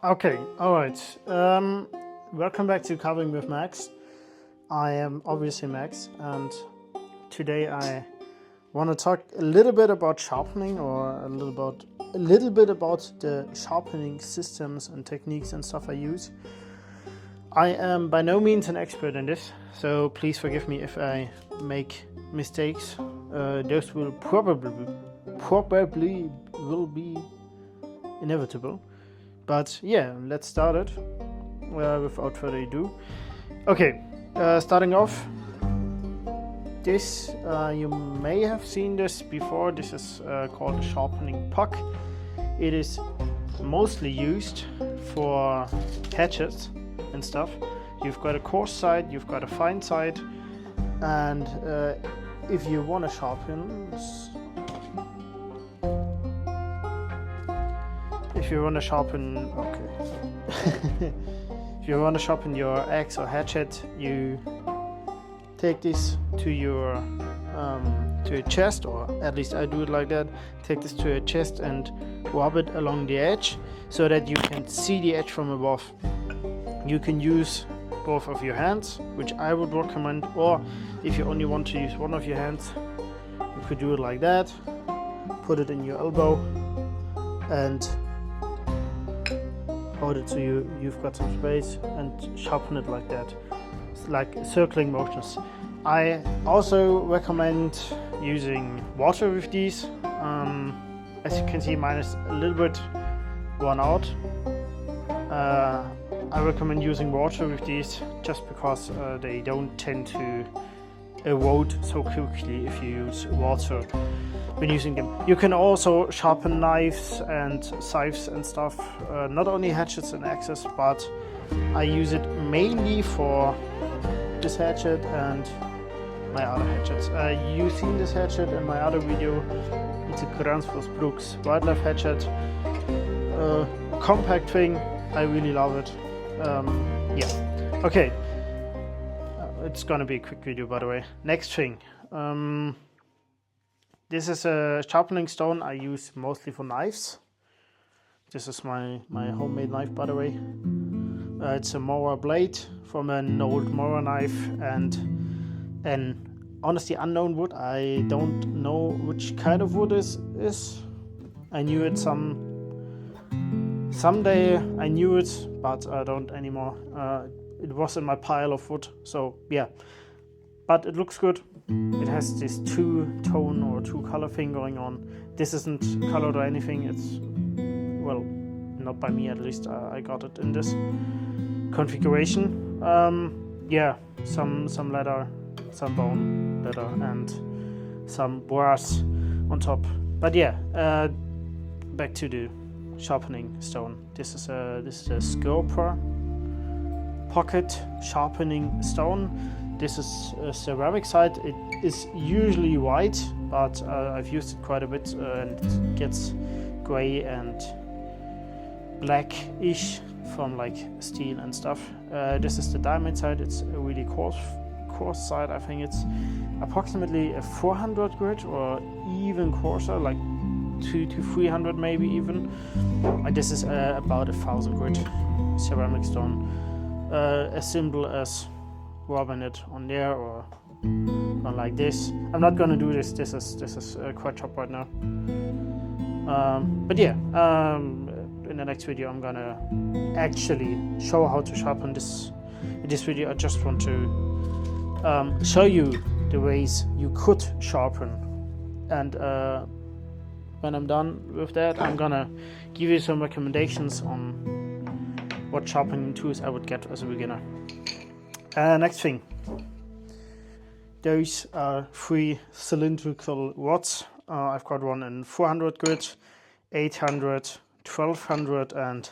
Okay, alright. Welcome back to Carving with Max. I am obviously Max, and today I want to talk a little bit about sharpening, or a little bit about the sharpening systems and techniques and stuff I use. I am by no means an expert in this, so please forgive me if I make mistakes. Those will probably will be inevitable. But yeah, let's start it without further ado. Okay, starting off, this you may have seen this before. This is called a sharpening puck. It is mostly used for hatchets and stuff. You've got a coarse side, you've got a fine side, and if you want to sharpen, if you want to sharpen your axe or hatchet, you take this to your chest, or at least I do it like that. Take this to your chest and rub it along the edge so that you can see the edge from above. You can use both of your hands, which I would recommend, or if you only want to use one of your hands, you could do it like that. Put it in your elbow and hold it so you've got some space and sharpen it like that. It's like circling motions. I also recommend using water with these. As you can see, mine is a little bit worn out. I recommend using water with these just because they don't tend to erode so quickly if you use water when using them. You can also sharpen knives and scythes and stuff, not only hatchets and axes, but I use it mainly for this hatchet and my other hatchets. You've seen this hatchet in my other video. It's a Brooks wildlife hatchet. Compact thing, I really love it. Yeah, okay. It's gonna be a quick video, by the way. Next thing. This is a sharpening stone I use mostly for knives. This is my homemade knife, by the way. It's a Mora blade from an old Mora knife and an honestly unknown wood. I don't know which kind of wood this is. I knew it someday I knew it, but I don't anymore. It was in my pile of wood, so yeah. But it looks good. It has this two-tone or two-color thing going on. This isn't colored or anything. It's, well, not by me at least. I got it in this configuration. Yeah, some leather, some bone leather, and some brass on top. But yeah, back to the sharpening stone. This is a Sharpening pocket sharpening stone. This is a ceramic side. It is usually white, but I've used it quite a bit and it gets gray and blackish from like steel and stuff. This is the diamond side. It's a really coarse side. I think it's approximately a 400 grit or even coarser, like 200 to 300 maybe even. And this is about 1,000 grit ceramic stone. As simple as rubbing it on there or on like this. I'm not gonna do this. This is quite chopped right now. But yeah, in the next video I'm gonna actually show how to sharpen this. In this video I just want to show you the ways you could sharpen, and when I'm done with that I'm gonna give you some recommendations on what sharpening tools I would get as a beginner. Next thing, those are 3 cylindrical rods. I've got one in 400 grit, 800, 1200, and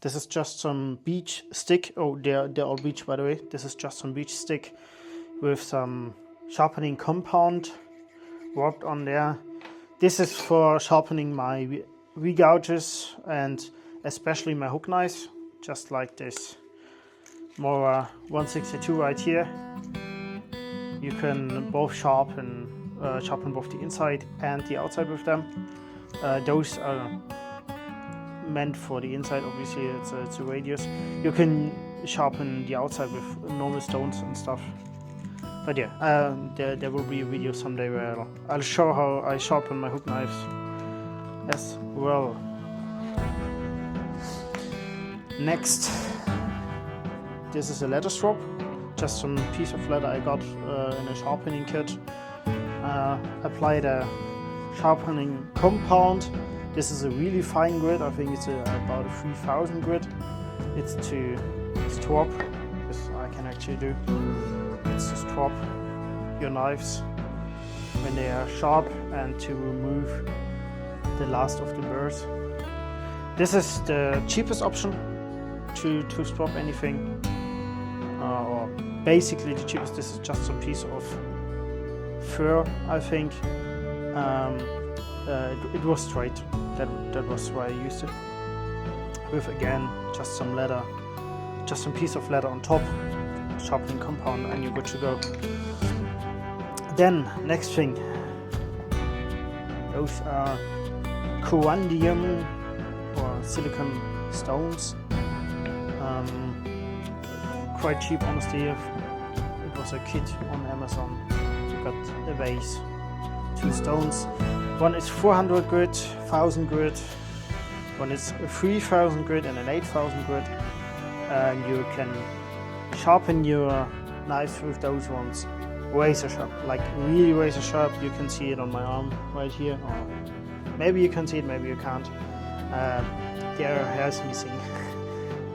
this is just some beech stick. Oh, they're all beech, by the way. This is just some beech stick with some sharpening compound rubbed on there. This is for sharpening my regouges and especially my hook knives, just like this Mora 162 right here. You can both sharpen both the inside and the outside with them. Those are meant for the inside. Obviously, it's a radius. You can sharpen the outside with normal stones and stuff. But yeah, there will be a video someday where I'll show how I sharpen my hook knives as well. Next, this is a leather strop, just some piece of leather I got in a sharpening kit. Applied a sharpening compound. This is a really fine grit. I think it's about a 3000 grit. It's to strop, this I can actually do. It's to strop your knives when they are sharp and to remove the last of the burrs. This is the cheapest option to strop anything, or basically the cheapest. This is just some piece of fur, I think. It was straight. That was why I used it. With again just some leather, just some piece of leather on top, sharpening compound, and you're good to go. Then next thing, those are corundum or silicon stones. Quite cheap, honestly. It was a kit on Amazon. You got a vase, 2 stones. One is 400 grit, 1000 grit. One is 3000 grit and an 8000 grit. And you can sharpen your knives with those ones. Razor sharp, like really razor sharp. You can see it on my arm right here. Or maybe you can see it, maybe you can't. There are hairs missing.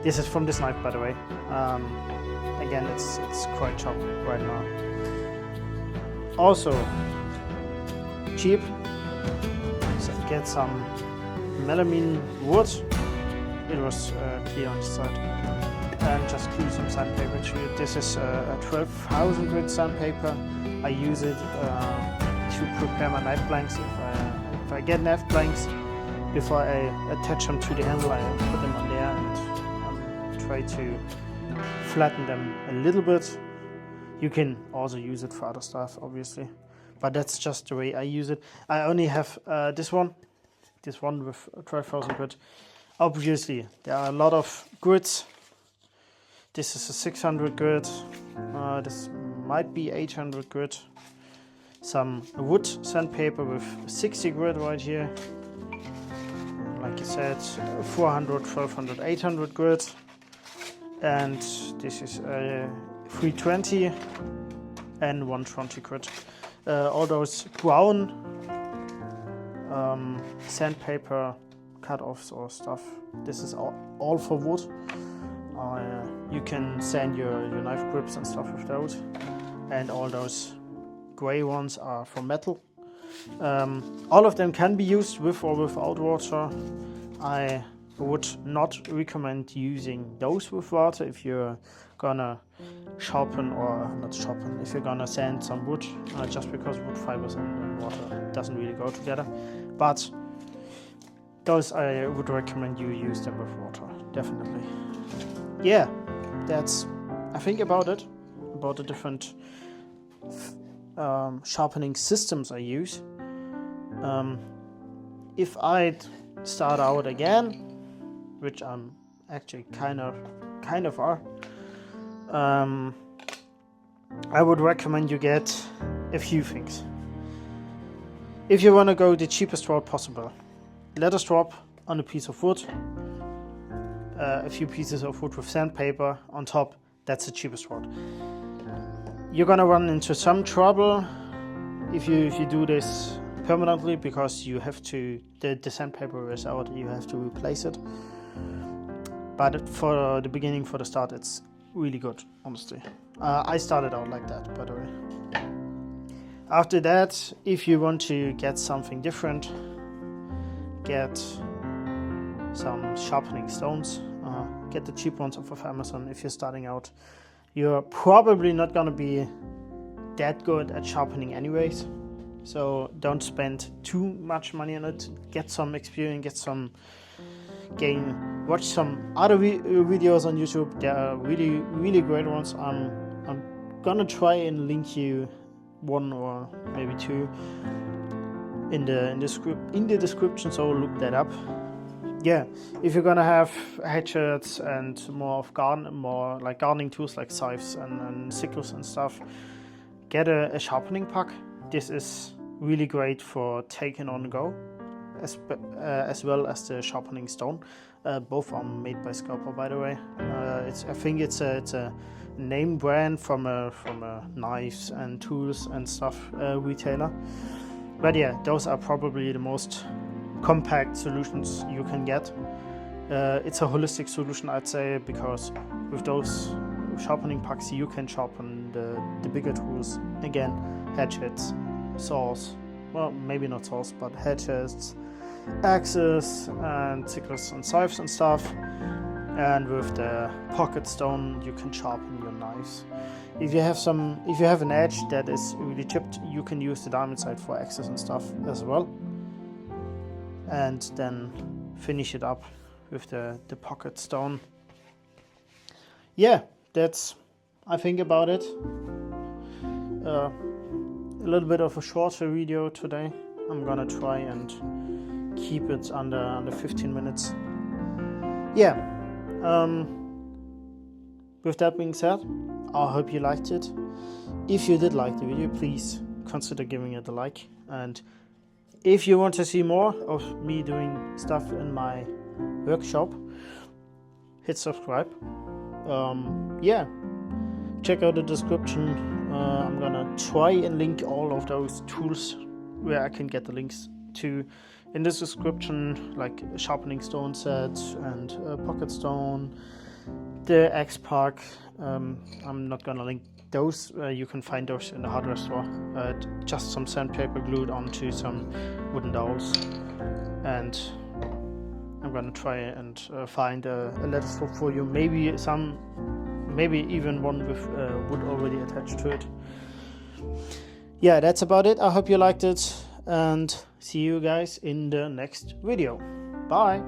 This is from this knife, by the way. Again, it's quite sharp right now. Also cheap. So get some melamine wood. It was clear on the side. And just glue some sandpaper to it. This is a 12,000 grit sandpaper. I use it to prepare my knife blanks. If I get knife blanks, before I attach them to the handle, I put them on there and try to flatten them a little bit. You can also use it for other stuff, obviously, but that's just the way I use it. I only have this one with 12,000 grit. Obviously, there are a lot of grits. This is a 600 grit. This might be 800 grit. Some wood sandpaper with 60 grit right here. Like I said, 400, 1200, 800 grit. And this is a 320 and 120 grit. All those brown sandpaper cut-offs or stuff. This is all for wood. You can sand your knife grips and stuff with those. And all those gray ones are for metal. All of them can be used with or without water. I would not recommend using those with water if you're gonna sharpen, or not sharpen, if you're gonna sand some wood, just because wood fibers and water doesn't really go together. But those I would recommend you use them with water, definitely. Yeah, that's I think about it, about the different sharpening systems I use. If I'd start out again, which I'm actually kind of are, I would recommend you get a few things. If you want to go the cheapest route possible, leather strop on a piece of wood, a few pieces of wood with sandpaper on top, that's the cheapest route. You're gonna run into some trouble if you do this permanently, because you have to, the sandpaper is out, you have to replace it. But for the beginning, for the start, it's really good, honestly. I started out like that, by the way. After that, if you want to get something different, get some sharpening stones. Get the cheap ones off of Amazon if you're starting out. You're probably not gonna be that good at sharpening anyways, so don't spend too much money on it. Get some experience, get some gain. Watch some other videos on YouTube. There are really great ones. I'm gonna try and link you one or maybe two in the description, so look that up. yeah, if you're gonna have hatchets and more like gardening tools like scythes and sickles and stuff, get a sharpening puck. This is really great for taking on the go, as well as the sharpening stone. Both are made by Sharpening, by the way. I think it's a name brand from a knives and tools and stuff retailer. But yeah, those are probably the most compact solutions you can get. It's a holistic solution, I'd say, because with those sharpening pucks you can sharpen the bigger tools. Again, hatchets, saws, well, maybe not saws, but hatchets, axes and sickles and scythes and stuff. And with the pocket stone you can sharpen your knives. If you have an edge that is really chipped, you can use the diamond side for axes and stuff as well. And then finish it up with the pocket stone. Yeah, that's I think about it. A little bit of a shorter video today. I'm gonna try and keep it under 15 minutes. Yeah. With that being said, I hope you liked it. If you did like the video, please consider giving it a like. And if you want to see more of me doing stuff in my workshop, hit subscribe. Yeah, check out the description. I'm gonna try and link all of those tools where I can get the links to in this description, like sharpening stone sets and pocket stone, the X pack. I'm not gonna link those. You can find those in the hardware store. Just some sandpaper glued onto some wooden dowels, and I'm gonna try and find a leather strop for you. Maybe even one with wood already attached to it. Yeah, that's about it. I hope you liked it, and see you guys in the next video. Bye.